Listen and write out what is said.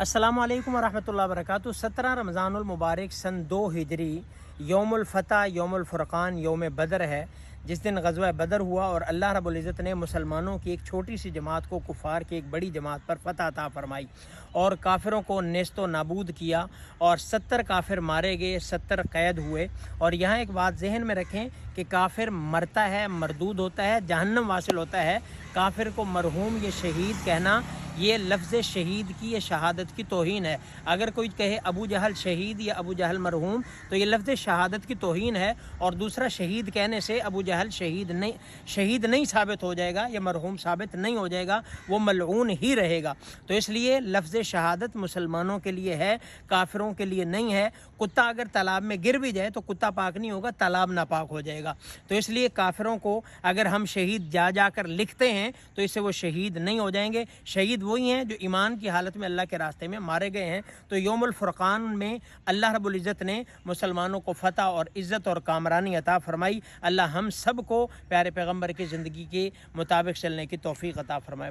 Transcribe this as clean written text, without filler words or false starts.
अस्सलामु अलैकुम वरहमतुल्लाहि वबरकातुहू। 17 रमज़ानुल मुबारक सन 2 हिजरी यौमुल फ़तह यौमुल फ़ुरक़ान यौम बदर है, जिस दिन ग़ज़वा बदर हुआ और अल्लाह रब्बुल इज़्ज़त ने मुसलमानों की एक छोटी सी जमात को कुफ़ार की एक बड़ी जमात पर फ़तह अता फ़रमाई और काफ़िरों को नेस्तो नाबूद किया और 70 काफिर मारे गए, 70 कैद हुए। और यहाँ एक बात जहन में रखें कि काफिर मरता है, मरदूद होता है, जहन्नम वासिल होता है। काफिर को मरहूम ये शहीद कहना, ये लफ्ज़ शहीद की, ये शहादत की तौहीन है। अगर कोई कहे अबू जहल शहीद या अबू जहल मरहूम, तो ये लफ्ज़ शहादत की तौहीन है। और दूसरा, शहीद कहने से अबू जहल शहीद नहीं साबित हो जाएगा, या मरहूम साबित नहीं हो जाएगा, वो मलऊन ही रहेगा। तो इसलिए लफ्ज़ शहादत मुसलमानों के लिए है, काफिरों के लिए नहीं है। कुत्ता अगर तालाब में गिर भी जाए तो कुत्ता पाक नहीं होगा, तालाब नापाक हो जाएगा। तो इसलिए काफिरों को अगर हम शहीद जाकर लिखते हैं तो इससे वो शहीद नहीं हो जाएंगे। शहीद वही हैं जो ईमान की हालत में अल्लाह के रास्ते में मारे गए हैं। तो यौमुल फ़ुरक़ान में अल्लाह रब्बुल इज़्ज़त ने मुसलमानों को फ़तह और इज़्ज़त और कामरानी अता फ़रमाई। अल्लाह हम सब को प्यारे पैगम्बर की ज़िंदगी के मुताबिक चलने की तौफ़ीक़ अता फ़रमाए।